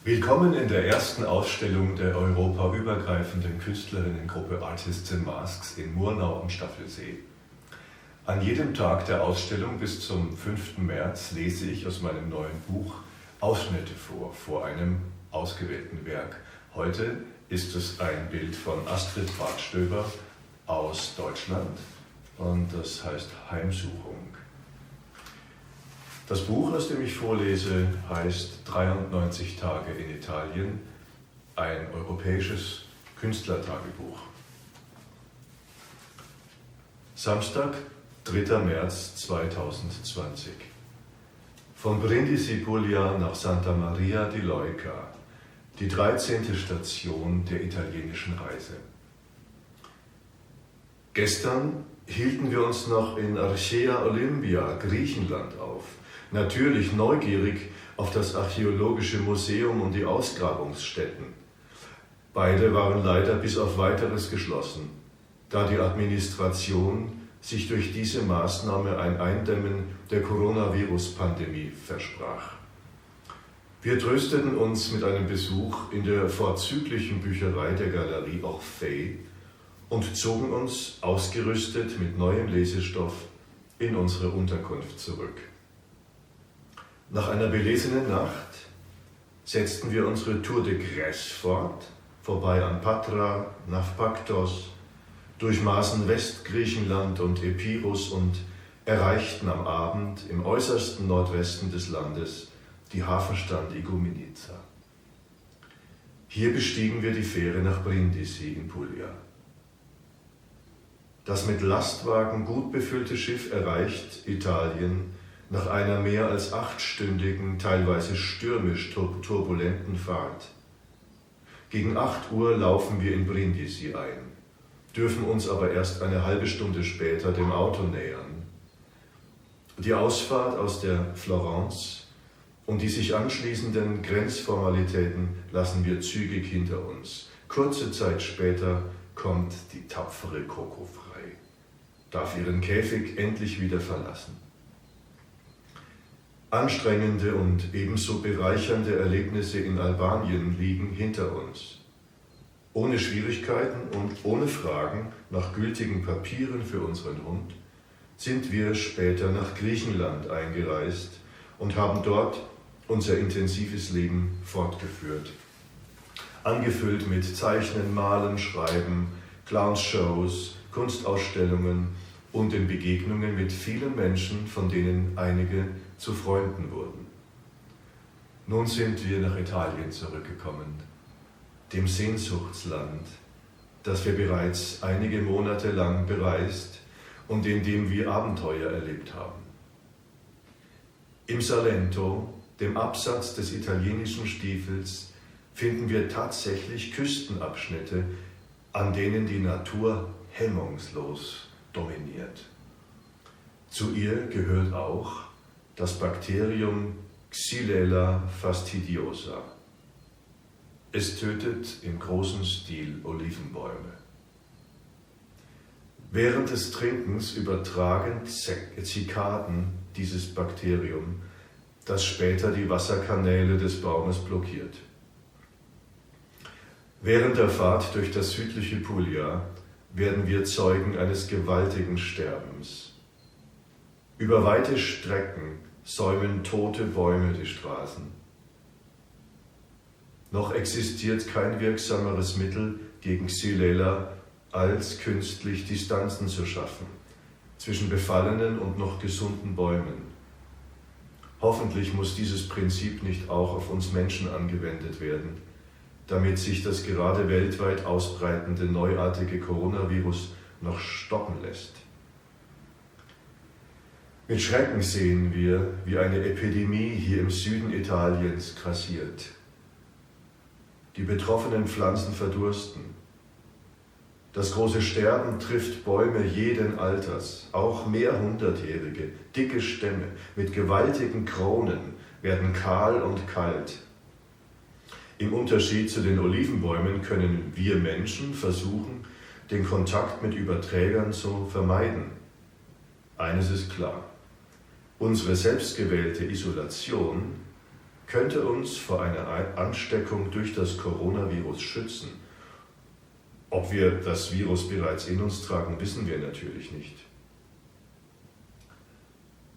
Willkommen in der ersten Ausstellung der europaübergreifenden Künstlerinnengruppe Artists in Masks in Murnau am Staffelsee. An jedem Tag der Ausstellung bis zum 5. März lese ich aus meinem neuen Buch Ausschnitte vor einem ausgewählten Werk. Heute ist es ein Bild von Astrid Bartstöber aus Deutschland und das heißt Heimsuchung. Das Buch, aus dem ich vorlese, heißt 93 Tage in Italien, ein europäisches Künstlertagebuch. Samstag, 3. März 2020. Von Brindisi Puglia nach Santa Maria di Leuca, die 13. Station der italienischen Reise. Gestern hielten wir uns noch in Archea Olympia, Griechenland, auf. Natürlich neugierig auf das Archäologische Museum und die Ausgrabungsstätten. Beide waren leider bis auf Weiteres geschlossen, da die Administration sich durch diese Maßnahme ein Eindämmen der Coronavirus-Pandemie versprach. Wir trösteten uns mit einem Besuch in der vorzüglichen Bücherei der Galerie Orphée und zogen uns, ausgerüstet mit neuem Lesestoff, in unsere Unterkunft zurück. Nach einer belesenen Nacht setzten wir unsere Tour de Grèce fort, vorbei an Patra, Nafpaktos, durchmaßen Westgriechenland und Epirus und erreichten am Abend im äußersten Nordwesten des Landes die Hafenstadt Igoumenitsa. Hier bestiegen wir die Fähre nach Brindisi in Puglia. Das mit Lastwagen gut befüllte Schiff erreicht Italien nach einer mehr als 8-stündigen, teilweise stürmisch turbulenten Fahrt. Gegen 8 Uhr laufen wir in Brindisi ein, dürfen uns aber erst eine halbe Stunde später dem Auto nähern. Die Ausfahrt aus der Florence und die sich anschließenden Grenzformalitäten lassen wir zügig hinter uns. Kurze Zeit später kommt die tapfere Coco frei, darf ihren Käfig endlich wieder verlassen. Anstrengende und ebenso bereichernde Erlebnisse in Albanien liegen hinter uns. Ohne Schwierigkeiten und ohne Fragen nach gültigen Papieren für unseren Hund sind wir später nach Griechenland eingereist und haben dort unser intensives Leben fortgeführt. Angefüllt mit Zeichnen, Malen, Schreiben, Clownsshows, Kunstausstellungen und den Begegnungen mit vielen Menschen, von denen einige zu Freunden wurden. Nun sind wir nach Italien zurückgekommen, dem Sehnsuchtsland, das wir bereits einige Monate lang bereist und in dem wir Abenteuer erlebt haben. Im Salento, dem Absatz des italienischen Stiefels, finden wir tatsächlich Küstenabschnitte, an denen die Natur hemmungslos dominiert. Zu ihr gehört auch das Bakterium Xylella fastidiosa. Es tötet im großen Stil Olivenbäume. Während des Trinkens übertragen Zikaden dieses Bakterium, das später die Wasserkanäle des Baumes blockiert. Während der Fahrt durch das südliche Puglia werden wir Zeugen eines gewaltigen Sterbens. Über weite Strecken säumen tote Bäume die Straßen. Noch existiert kein wirksameres Mittel gegen Xylella, als künstlich Distanzen zu schaffen zwischen befallenen und noch gesunden Bäumen. Hoffentlich muss dieses Prinzip nicht auch auf uns Menschen angewendet werden, damit sich das gerade weltweit ausbreitende neuartige Coronavirus noch stoppen lässt. Mit Schrecken sehen wir, wie eine Epidemie hier im Süden Italiens grassiert. Die betroffenen Pflanzen verdursten. Das große Sterben trifft Bäume jeden Alters, auch mehrhundertjährige, dicke Stämme mit gewaltigen Kronen werden kahl und kalt. Im Unterschied zu den Olivenbäumen können wir Menschen versuchen, den Kontakt mit Überträgern zu vermeiden. Eines ist klar: Unsere selbstgewählte Isolation könnte uns vor einer Ansteckung durch das Coronavirus schützen. Ob wir das Virus bereits in uns tragen, wissen wir natürlich nicht.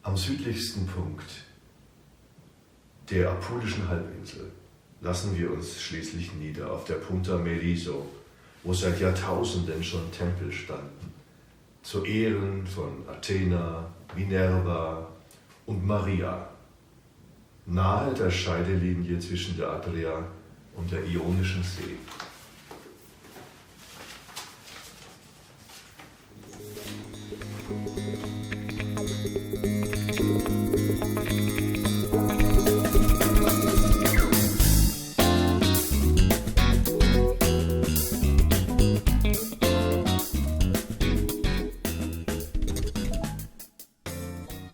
Am südlichsten Punkt der Apulischen Halbinsel lassen wir uns schließlich nieder, auf der Punta Meriso, wo seit Jahrtausenden schon Tempel standen, zu Ehren von Athena, Minerva und Maria, nahe der Scheidelinie zwischen der Adria und der Ionischen See.